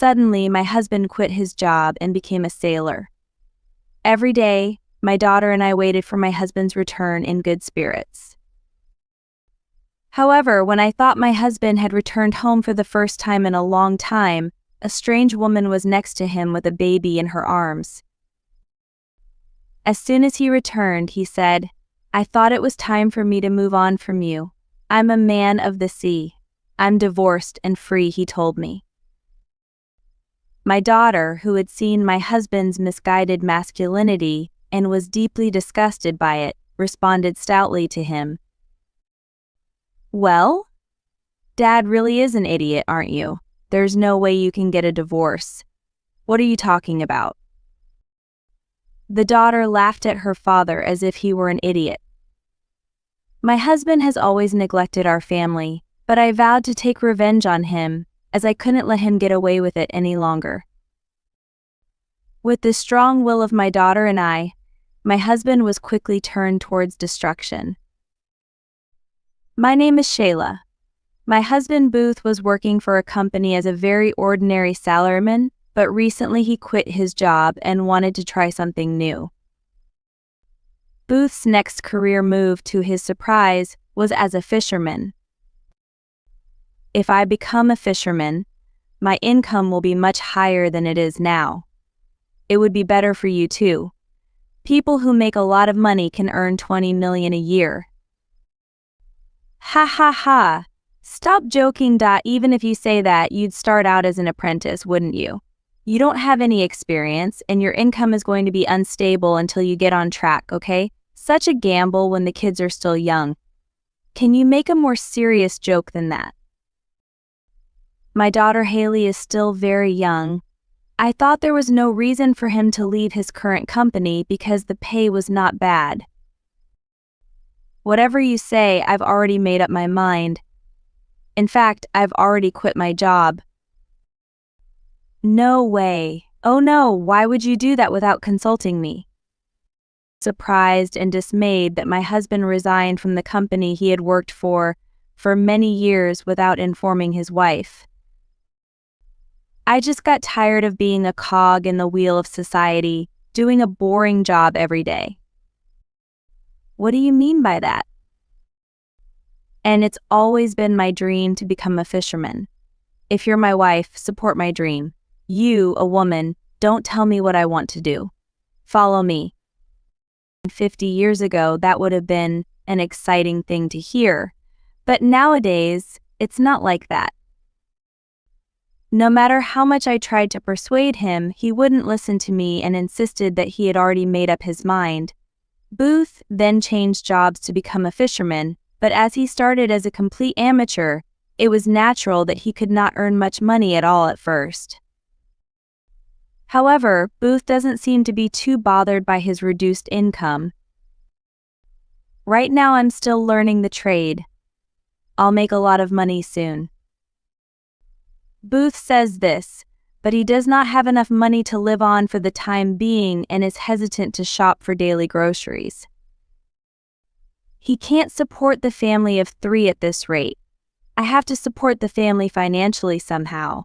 Suddenly, my husband quit his job and became a sailor. Every day, my daughter and I waited for my husband's return in good spirits. However, when I thought my husband had returned home for the first time in a long time, a strange woman was next to him with a baby in her arms. As soon as he returned, he said, "I thought it was time for me to move on from you. I'm a man of the sea. I'm divorced and free," he told me. My daughter, who had seen my husband's misguided masculinity and was deeply disgusted by it, responded stoutly to him, "Well, Dad really is an idiot, aren't you? There's no way you can get a divorce. What are you talking about?" The daughter laughed at her father as if he were an idiot. My husband has always neglected our family, but I vowed to take revenge on him, as I couldn't let him get away with it any longer. With the strong will of my daughter and I, my husband was quickly turned towards destruction. My name is Shayla. My husband Booth was working for a company as a very ordinary salaryman, but recently he quit his job and wanted to try something new. Booth's next career move, to his surprise, was as a fisherman. If I become a fisherman, my income will be much higher than it is now. It would be better for you too. People who make a lot of money can earn 20 million a year. Ha ha ha. Stop joking. Even if you say that, you'd start out as an apprentice, wouldn't you? You don't have any experience, and your income is going to be unstable until you get on track, okay? Such a gamble when the kids are still young. Can you make a more serious joke than that? My daughter Haley is still very young. I thought there was no reason for him to leave his current company because the pay was not bad. Whatever you say, I've already made up my mind. In fact, I've already quit my job. No way. Oh no, why would you do that without consulting me? Surprised and dismayed that my husband resigned from the company he had worked for many years without informing his wife. I just got tired of being a cog in the wheel of society, doing a boring job every day. What do you mean by that? And it's always been my dream to become a fisherman. If you're my wife, support my dream. You, a woman, don't tell me what I want to do. Follow me. 50 years ago, that would have been an exciting thing to hear, but nowadays, it's not like that. No matter how much I tried to persuade him, he wouldn't listen to me and insisted that he had already made up his mind. Booth then changed jobs to become a fisherman, but as he started as a complete amateur, it was natural that he could not earn much money at all at first. However, Booth doesn't seem to be too bothered by his reduced income. Right now I'm still learning the trade. I'll make a lot of money soon. Booth says this, but he does not have enough money to live on for the time being and is hesitant to shop for daily groceries. He can't support the family of 3 at this rate. I have to support the family financially somehow.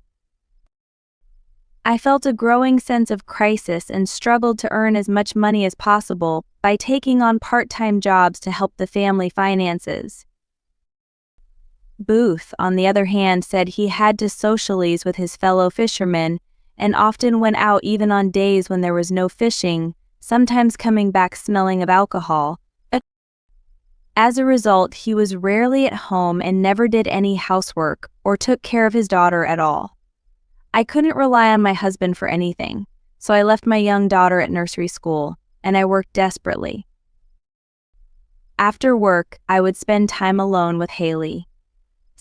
I felt a growing sense of crisis and struggled to earn as much money as possible by taking on part-time jobs to help the family finances. Booth, on the other hand, said he had to socialize with his fellow fishermen and often went out even on days when there was no fishing, sometimes coming back smelling of alcohol. As a result, he was rarely at home and never did any housework or took care of his daughter at all. I couldn't rely on my husband for anything, so I left my young daughter at nursery school, and I worked desperately. After work, I would spend time alone with Haley.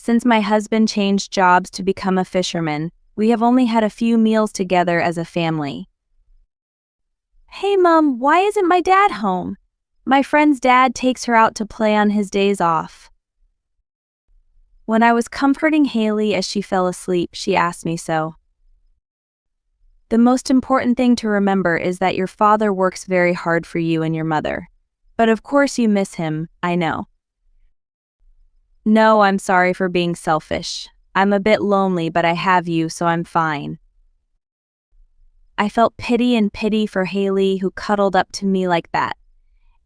Since my husband changed jobs to become a fisherman, we have only had a few meals together as a family. "Hey Mom, why isn't my dad home? My friend's dad takes her out to play on his days off." When I was comforting Haley as she fell asleep, she asked me so. The most important thing to remember is that your father works very hard for you and your mother. But of course you miss him, I know. No, I'm sorry for being selfish. I'm a bit lonely, but I have you, so I'm fine. I felt pity for Haley, who cuddled up to me like that.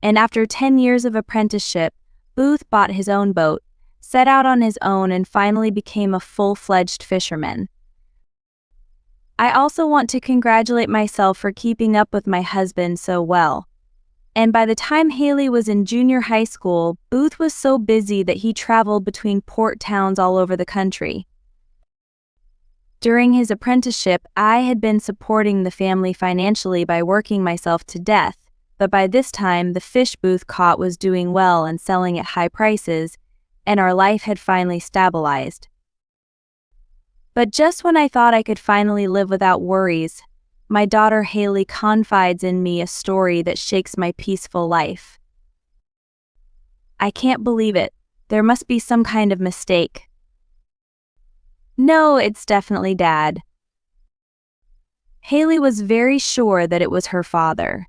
And after 10 years of apprenticeship, Booth bought his own boat, set out on his own, and finally became a full-fledged fisherman. I also want to congratulate myself for keeping up with my husband so well. And by the time Haley was in junior high school, Booth was so busy that he traveled between port towns all over the country. During his apprenticeship, I had been supporting the family financially by working myself to death, but by this time the fish Booth caught was doing well and selling at high prices, and our life had finally stabilized. But just when I thought I could finally live without worries, my daughter Haley confides in me a story that shakes my peaceful life. I can't believe it. There must be some kind of mistake. No, it's definitely Dad. Haley was very sure that it was her father.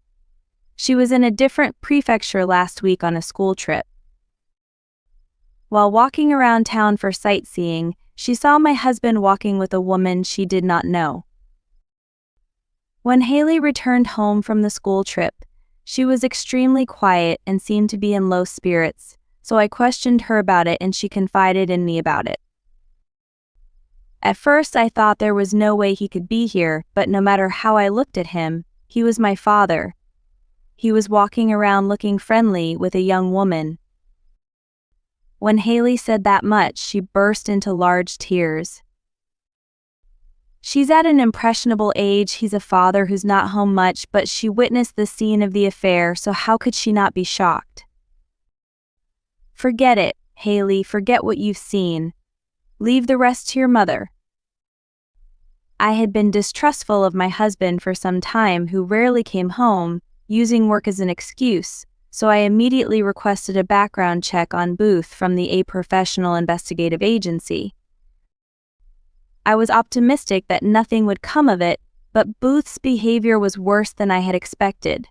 She was in a different prefecture last week on a school trip. While walking around town for sightseeing, she saw my husband walking with a woman she did not know. When Haley returned home from the school trip, she was extremely quiet and seemed to be in low spirits, so I questioned her about it and she confided in me about it. At first I thought there was no way he could be here, but no matter how I looked at him, he was my father. He was walking around looking friendly with a young woman. When Haley said that much, she burst into large tears. She's at an impressionable age, he's a father who's not home much, but she witnessed the scene of the affair, so how could she not be shocked? Forget it, Haley, forget what you've seen. Leave the rest to your mother. I had been distrustful of my husband for some time, who rarely came home, using work as an excuse, so I immediately requested a background check on Booth from the A professional investigative agency. I was optimistic that nothing would come of it, but Booth's behavior was worse than I had expected.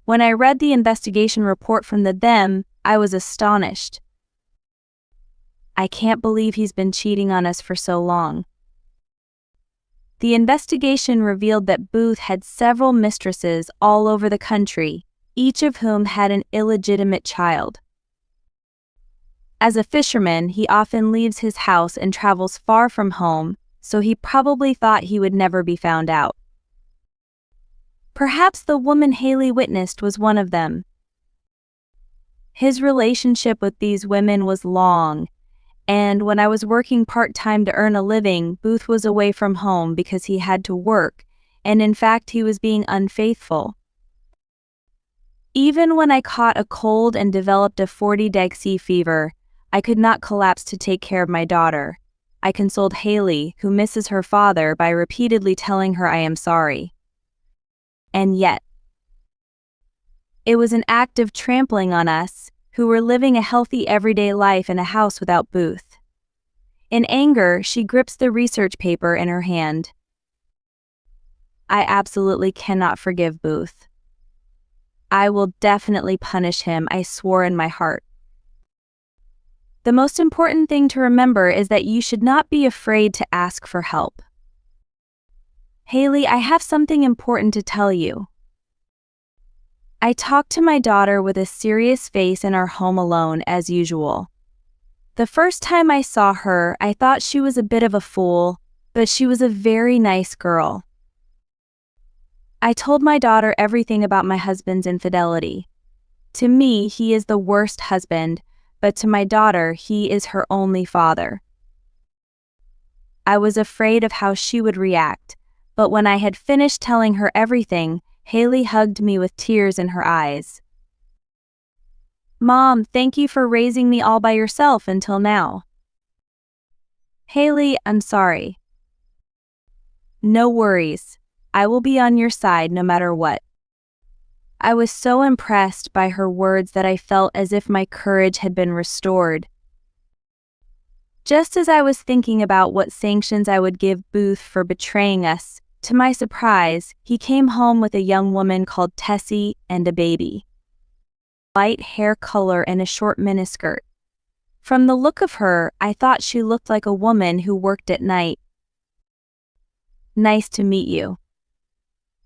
When I read the investigation report from them, I was astonished. I can't believe he's been cheating on us for so long. The investigation revealed that Booth had several mistresses all over the country, each of whom had an illegitimate child. As a fisherman, he often leaves his house and travels far from home, so he probably thought he would never be found out. Perhaps the woman Haley witnessed was one of them. His relationship with these women was long, and when I was working part-time to earn a living, Booth was away from home because he had to work, and in fact he was being unfaithful. Even when I caught a cold and developed a 40-day sea fever, I could not collapse to take care of my daughter. I consoled Haley, who misses her father, by repeatedly telling her I am sorry. And yet, it was an act of trampling on us, who were living a healthy everyday life in a house without Booth. In anger, she grips the research paper in her hand. I absolutely cannot forgive Booth. I will definitely punish him, I swore in my heart. The most important thing to remember is that you should not be afraid to ask for help. Haley, I have something important to tell you. I talked to my daughter with a serious face in our home alone as usual. The first time I saw her, I thought she was a bit of a fool, but she was a very nice girl. I told my daughter everything about my husband's infidelity. To me, he is the worst husband, but to my daughter, he is her only father. I was afraid of how she would react, but when I had finished telling her everything, Haley hugged me with tears in her eyes. Mom, thank you for raising me all by yourself until now. Haley, I'm sorry. No worries. I will be on your side no matter what. I was so impressed by her words that I felt as if my courage had been restored. Just as I was thinking about what sanctions I would give Booth for betraying us, to my surprise, he came home with a young woman called Tessie and a baby. Light hair color and a short miniskirt. From the look of her, I thought she looked like a woman who worked at night. Nice to meet you.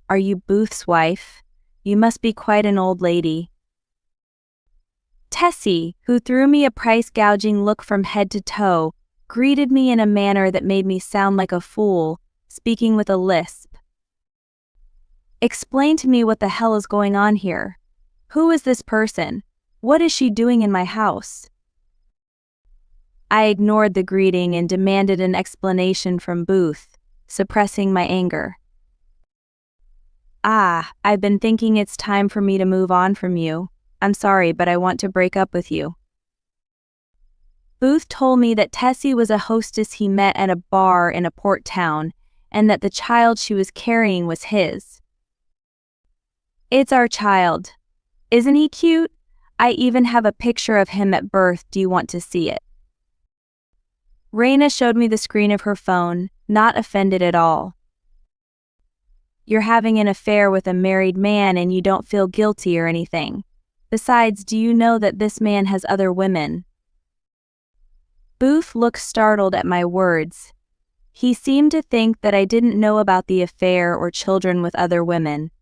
Are you Booth's wife? You must be quite an old lady. Tessie, who threw me a price-gouging look from head to toe, greeted me in a manner that made me sound like a fool, speaking with a lisp. Explain to me what the hell is going on here. Who is this person? What is she doing in my house? I ignored the greeting and demanded an explanation from Booth, suppressing my anger. I've been thinking it's time for me to move on from you. I'm sorry, but I want to break up with you. Booth told me that Tessie was a hostess he met at a bar in a port town, and that the child she was carrying was his. It's our child. Isn't he cute? I even have a picture of him at birth. Do you want to see it? Raina showed me the screen of her phone, not offended at all. You're having an affair with a married man and you don't feel guilty or anything. Besides, do you know that this man has other women? Booth looked startled at my words. He seemed to think that I didn't know about the affair or children with other women.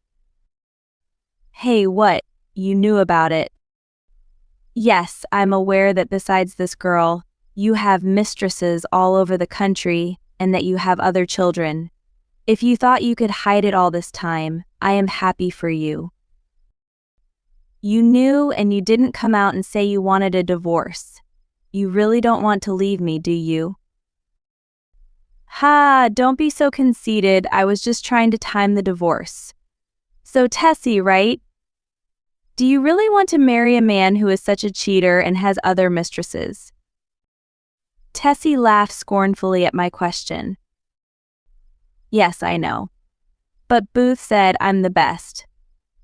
Hey, what? You knew about it? Yes, I'm aware that besides this girl, you have mistresses all over the country and that you have other children. If you thought you could hide it all this time, I am happy for you. You knew and you didn't come out and say you wanted a divorce. You really don't want to leave me, do you? Ha, don't be so conceited. I was just trying to time the divorce. So Tessie, right? Do you really want to marry a man who is such a cheater and has other mistresses? Tessie laughed scornfully at my question. Yes, I know. But Booth said I'm the best.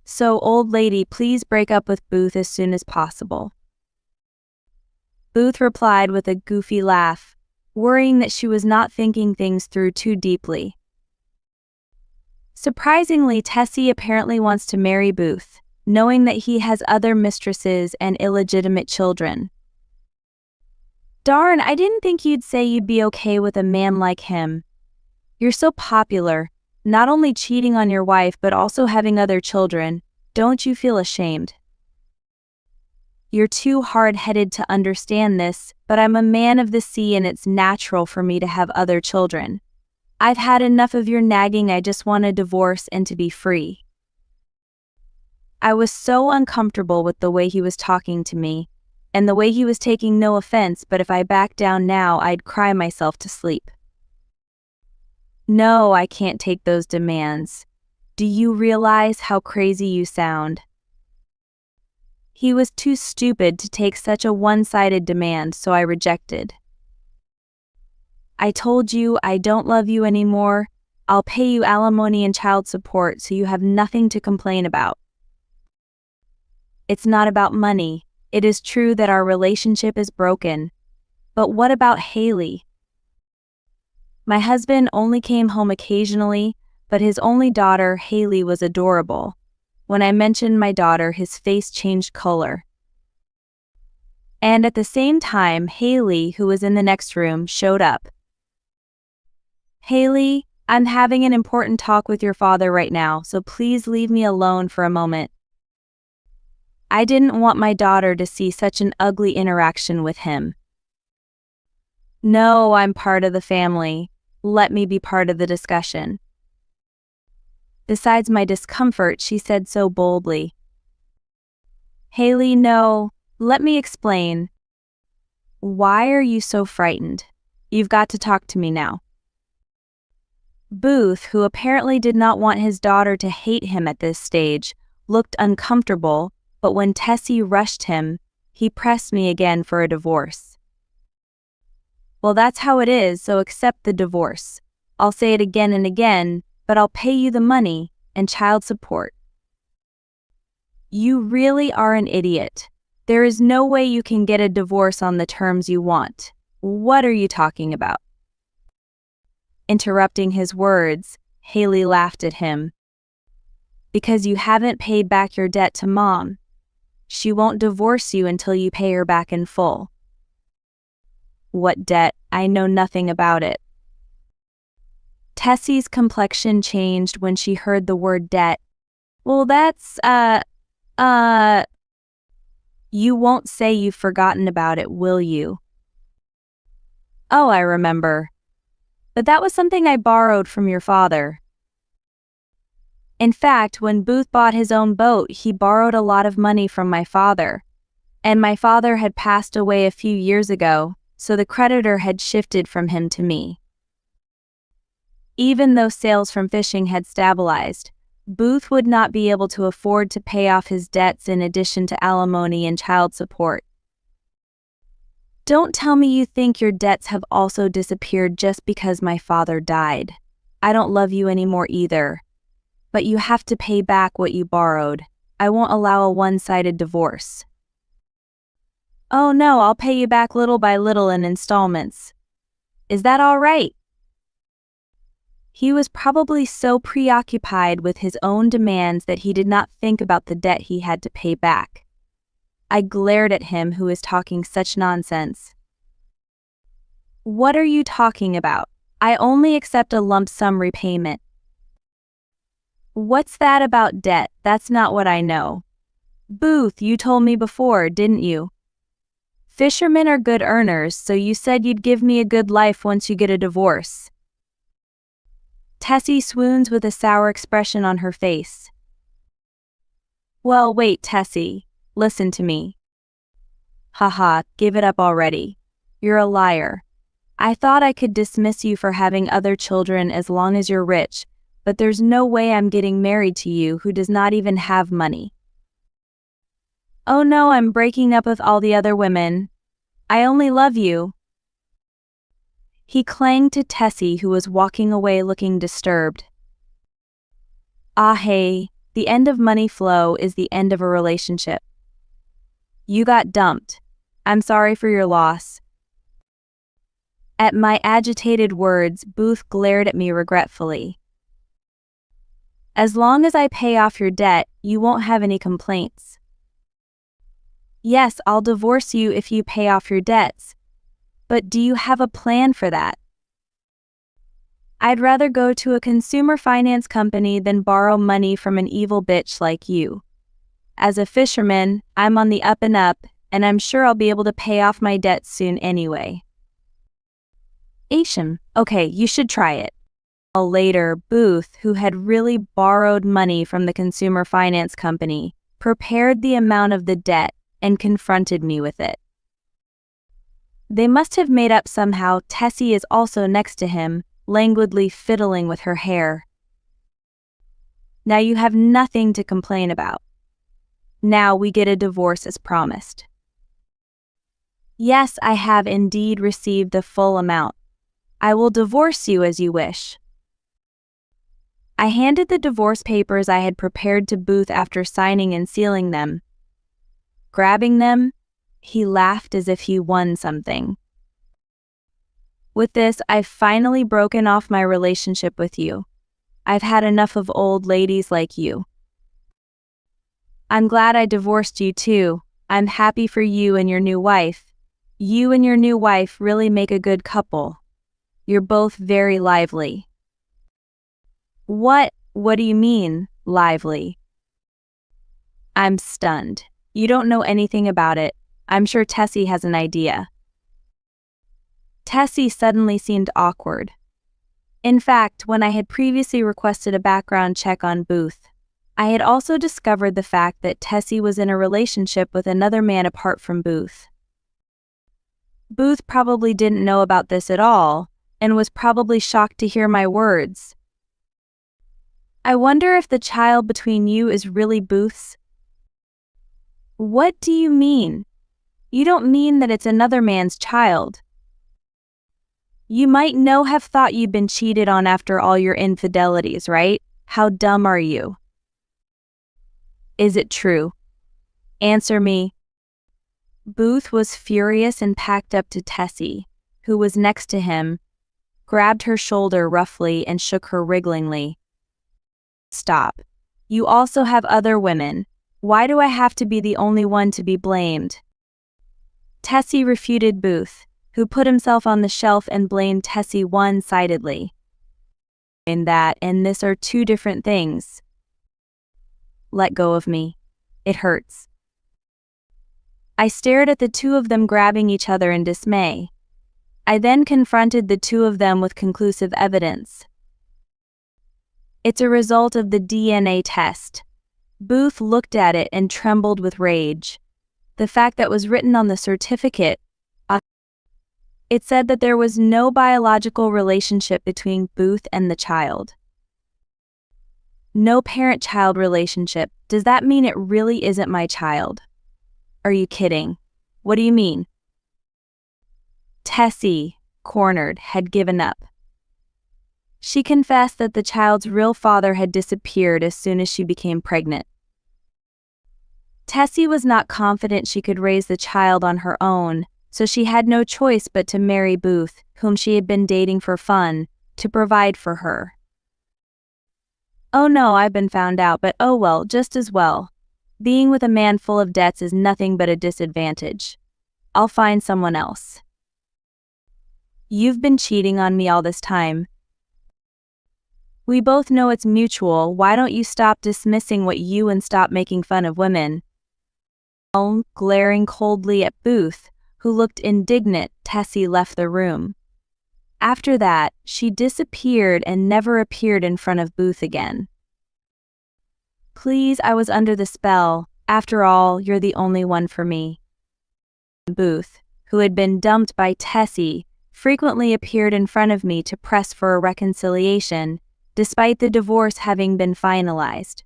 So, old lady, please break up with Booth as soon as possible. Booth replied with a goofy laugh, worrying that she was not thinking things through too deeply. Surprisingly, Tessie apparently wants to marry Booth, knowing that he has other mistresses and illegitimate children. Darn, I didn't think you'd say you'd be okay with a man like him. You're so popular, not only cheating on your wife but also having other children. Don't you feel ashamed? You're too hard-headed to understand this, but I'm a man of the sea and it's natural for me to have other children. I've had enough of your nagging. I just want a divorce and to be free. I was so uncomfortable with the way he was talking to me, and the way he was taking no offense, but if I backed down now, I'd cry myself to sleep. No, I can't take those demands. Do you realize how crazy you sound? He was too stupid to take such a one-sided demand, so I rejected. I told you I don't love you anymore. I'll pay you alimony and child support so you have nothing to complain about. It's not about money. It is true that our relationship is broken. But what about Haley? My husband only came home occasionally, but his only daughter, Haley, was adorable. When I mentioned my daughter, his face changed color. And at the same time, Haley, who was in the next room, showed up. Haley, I'm having an important talk with your father right now, so please leave me alone for a moment. I didn't want my daughter to see such an ugly interaction with him. No, I'm part of the family. Let me be part of the discussion. Besides my discomfort, she said so boldly. Haley, no, let me explain. Why are you so frightened? You've got to talk to me now. Booth, who apparently did not want his daughter to hate him at this stage, looked uncomfortable, but when Tessie rushed him, he pressed me again for a divorce. Well, that's how it is, so accept the divorce. I'll say it again and again, but I'll pay you the money and child support. You really are an idiot. There is no way you can get a divorce on the terms you want. What are you talking about? Interrupting his words, Haley laughed at him. Because you haven't paid back your debt to Mom. She won't divorce you until you pay her back in full. What debt? I know nothing about it. Tessie's complexion changed when she heard the word debt. Well, you won't say you've forgotten about it, will you? Oh, I remember. But that was something I borrowed from your father. In fact, when Booth bought his own boat, he borrowed a lot of money from my father. And my father had passed away a few years ago, so the creditor had shifted from him to me. Even though sales from fishing had stabilized, Booth would not be able to afford to pay off his debts in addition to alimony and child support. Don't tell me you think your debts have also disappeared just because my father died. I don't love you anymore either. But you have to pay back what you borrowed. I won't allow a one-sided divorce. Oh no, I'll pay you back little by little in installments. Is that all right? He was probably so preoccupied with his own demands that he did not think about the debt he had to pay back. I glared at him who was talking such nonsense. What are you talking about? I only accept a lump sum repayment. What's that about debt? That's not what I know. Booth, you told me before, didn't you? Fishermen are good earners, so you said you'd give me a good life once you get a divorce. Tessie swoons with a sour expression on her face. Well, wait, Tessie. Listen to me. Haha, give it up already. You're a liar. I thought I could dismiss you for having other children as long as you're rich, but there's no way I'm getting married to you who does not even have money. Oh no, I'm breaking up with all the other women. I only love you. He clanged to Tessie, who was walking away looking disturbed. Ah hey, the end of money flow is the end of a relationship. You got dumped. I'm sorry for your loss. At my agitated words, Booth glared at me regretfully. As long as I pay off your debt, you won't have any complaints. Yes, I'll divorce you if you pay off your debts. But do you have a plan for that? I'd rather go to a consumer finance company than borrow money from an evil bitch like you. As a fisherman, I'm on the up, and I'm sure I'll be able to pay off my debts soon anyway. Asham, okay, you should try it. Later, Booth, who had really borrowed money from the consumer finance company, prepared the amount of the debt and confronted me with it. They must have made up somehow. Tessie is also next to him, languidly fiddling with her hair. Now you have nothing to complain about. Now we get a divorce as promised. Yes, I have indeed received the full amount. I will divorce you as you wish. I handed the divorce papers I had prepared to Booth after signing and sealing them. Grabbing them, he laughed as if he won something. With this, I've finally broken off my relationship with you. I've had enough of old ladies like you. I'm glad I divorced you too. I'm happy for you and your new wife. You and your new wife really make a good couple. You're both very lively. What do you mean, lively? I'm stunned. You don't know anything about it. I'm sure Tessie has an idea. Tessie suddenly seemed awkward. In fact, when I had previously requested a background check on Booth, I had also discovered the fact that Tessie was in a relationship with another man apart from Booth. Booth probably didn't know about this at all, and was probably shocked to hear my words. I wonder if the child between you is really Booth's? What do you mean? You don't mean that it's another man's child. You might have thought you'd been cheated on after all your infidelities, right? How dumb are you? Is it true? Answer me. Booth was furious and packed up to Tessie, who was next to him, grabbed her shoulder roughly and shook her wrigglingly. Stop. You also have other women. Why do I have to be the only one to be blamed? Tessie refuted Booth, who put himself on the shelf and blamed Tessie one-sidedly. And that and this are two different things. Let go of me. It hurts. I stared at the two of them grabbing each other in dismay. I then confronted the two of them with conclusive evidence. It's a result of the DNA test. Booth looked at it and trembled with rage. The fact that was written on the certificate. It said that there was no biological relationship between Booth and the child. No parent-child relationship. Does that mean it really isn't my child? Are you kidding? What do you mean? Tessie, cornered, had given up. She confessed that the child's real father had disappeared as soon as she became pregnant. Tessie was not confident she could raise the child on her own, so she had no choice but to marry Booth, whom she had been dating for fun, to provide for her. Oh no, I've been found out, but oh well, just as well. Being with a man full of debts is nothing but a disadvantage. I'll find someone else. You've been cheating on me all this time. We both know it's mutual. Why don't you stop dismissing what you and stop making fun of women? Glaring coldly at Booth, who looked indignant, Tessie left the room. After that, she disappeared and never appeared in front of Booth again. Please, I was under the spell. After all, you're the only one for me. Booth, who had been dumped by Tessie, frequently appeared in front of me to press for a reconciliation, despite the divorce having been finalized.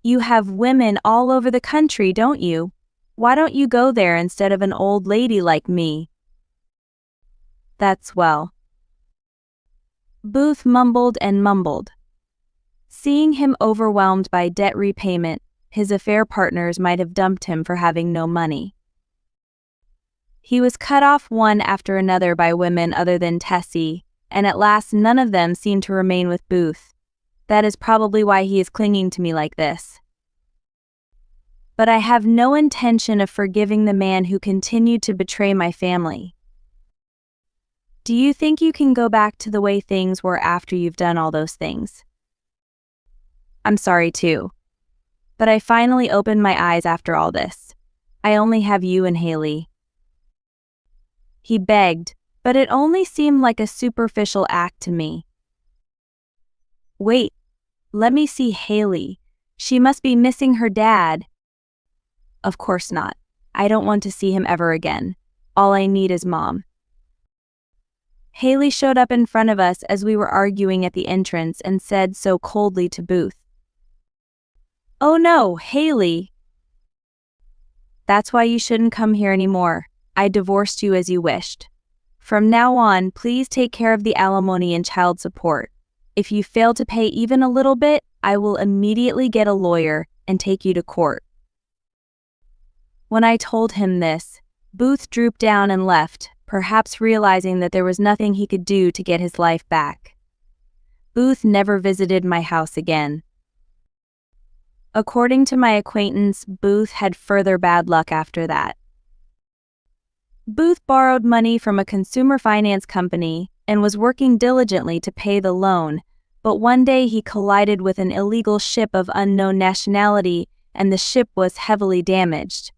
You have women all over the country, don't you? Why don't you go there instead of an old lady like me? That's well. Booth mumbled and mumbled. Seeing him overwhelmed by debt repayment, his affair partners might have dumped him for having no money. He was cut off one after another by women other than Tessie, and at last none of them seemed to remain with Booth. That is probably why he is clinging to me like this. But I have no intention of forgiving the man who continued to betray my family. Do you think you can go back to the way things were after you've done all those things? I'm sorry too. But I finally opened my eyes after all this. I only have you and Haley. He begged, but it only seemed like a superficial act to me. Wait, let me see Haley. She must be missing her dad. Of course not. I don't want to see him ever again. All I need is Mom. Haley showed up in front of us as we were arguing at the entrance and said so coldly to Booth. Oh no, Haley. That's why you shouldn't come here anymore. I divorced you as you wished. From now on, please take care of the alimony and child support. If you fail to pay even a little bit, I will immediately get a lawyer and take you to court. When I told him this, Booth drooped down and left, perhaps realizing that there was nothing he could do to get his life back. Booth never visited my house again. According to my acquaintance, Booth had further bad luck after that. Booth borrowed money from a consumer finance company and was working diligently to pay the loan, but one day he collided with an illegal ship of unknown nationality and the ship was heavily damaged.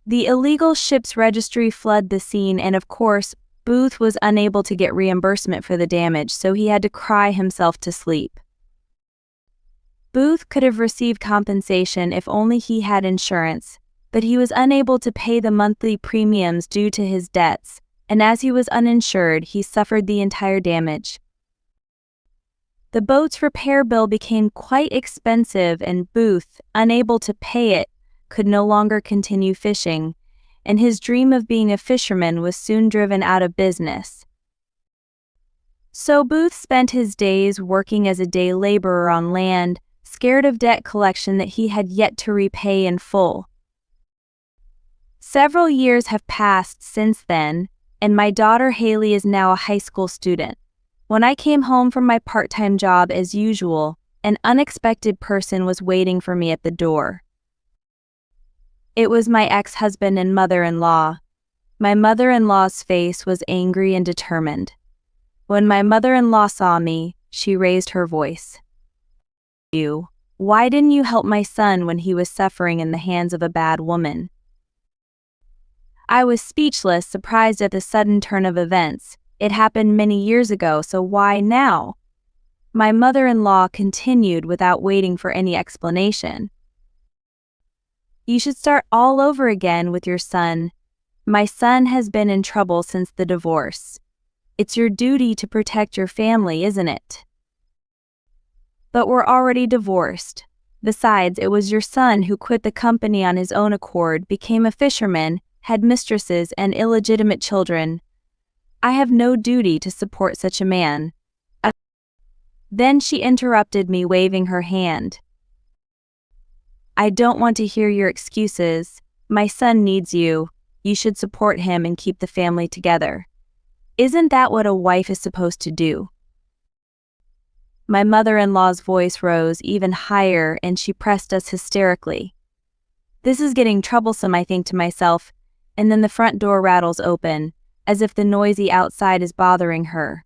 The illegal ship's registry flooded the scene and of course, Booth was unable to get reimbursement for the damage, so he had to cry himself to sleep. Booth could have received compensation if only he had insurance, but he was unable to pay the monthly premiums due to his debts, and as he was uninsured, he suffered the entire damage. The boat's repair bill became quite expensive and Booth, unable to pay it, could no longer continue fishing, and his dream of being a fisherman was soon driven out of business. So Booth spent his days working as a day laborer on land, scared of debt collection that he had yet to repay in full. Several years have passed since then, and my daughter Haley is now a high school student. When I came home from my part-time job as usual, an unexpected person was waiting for me at the door. It was my ex-husband and mother-in-law. My mother-in-law's face was angry and determined. When my mother-in-law saw me, she raised her voice. Why didn't you help my son when he was suffering in the hands of a bad woman? I was speechless, surprised at the sudden turn of events. It happened many years ago, so why now? My mother-in-law continued without waiting for any explanation. You should start all over again with your son. My son has been in trouble since the divorce. It's your duty to protect your family, isn't it? But we're already divorced. Besides, it was your son who quit the company on his own accord, became a fisherman, had mistresses and illegitimate children. I have no duty to support such a man. Then she interrupted me, waving her hand. I don't want to hear your excuses. My son needs you. You should support him and keep the family together. Isn't that what a wife is supposed to do? My mother-in-law's voice rose even higher and she pressed us hysterically. This is getting troublesome, I think to myself, and then the front door rattles open, as if the noisy outside is bothering her.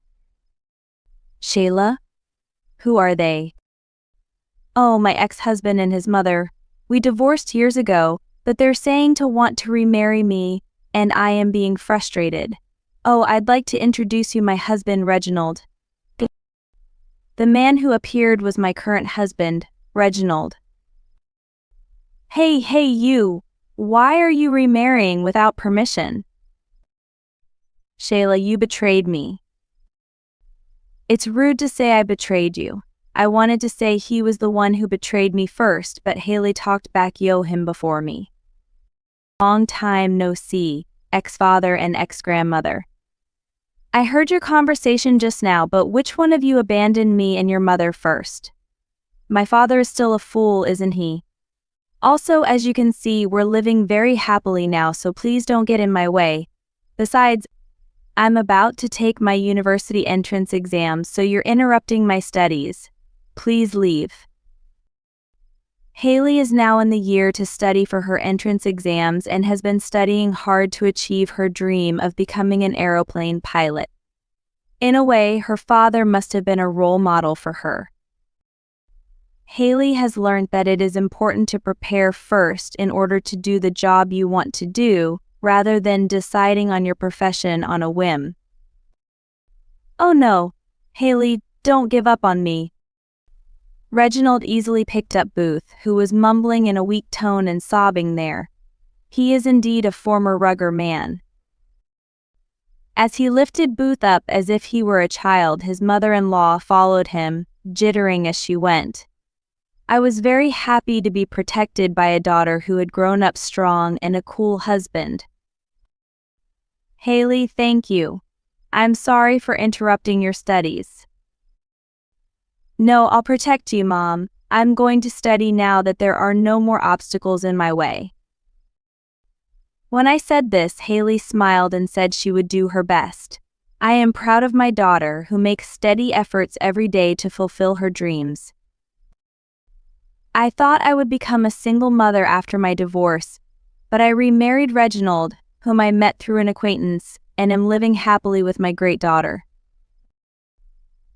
Shayla? Who are they? Oh, my ex-husband and his mother. We divorced years ago, but they're saying to want to remarry me, and I am being frustrated. Oh, I'd like to introduce you my husband, Reginald. The man who appeared was my current husband, Reginald. Hey, you! Why are you remarrying without permission? Shayla, you betrayed me. It's rude to say I betrayed you. I wanted to say he was the one who betrayed me first, but Haley talked back him before me. Long time no see, ex-father and ex-grandmother. I heard your conversation just now, but which one of you abandoned me and your mother first? My father is still a fool, isn't he? Also, as you can see, we're living very happily now, so please don't get in my way. Besides, I'm about to take my university entrance exam, so you're interrupting my studies. Please leave. Haley is now in the year to study for her entrance exams and has been studying hard to achieve her dream of becoming an aeroplane pilot. In a way, her father must have been a role model for her. Haley has learned that it is important to prepare first in order to do the job you want to do, rather than deciding on your profession on a whim. Oh no, Haley, don't give up on me. Reginald easily picked up Booth, who was mumbling in a weak tone and sobbing there. He is indeed a former rugger man. As he lifted Booth up as if he were a child, his mother-in-law followed him, jittering as she went. I was very happy to be protected by a daughter who had grown up strong and a cool husband. Haley, thank you. I'm sorry for interrupting your studies. No, I'll protect you, Mom. I'm going to study now that there are no more obstacles in my way. When I said this, Haley smiled and said she would do her best. I am proud of my daughter, who makes steady efforts every day to fulfill her dreams. I thought I would become a single mother after my divorce, but I remarried Reginald, whom I met through an acquaintance, and am living happily with my great daughter.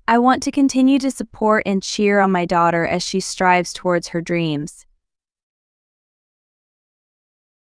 I want to continue to support and cheer on my daughter as she strives towards her dreams.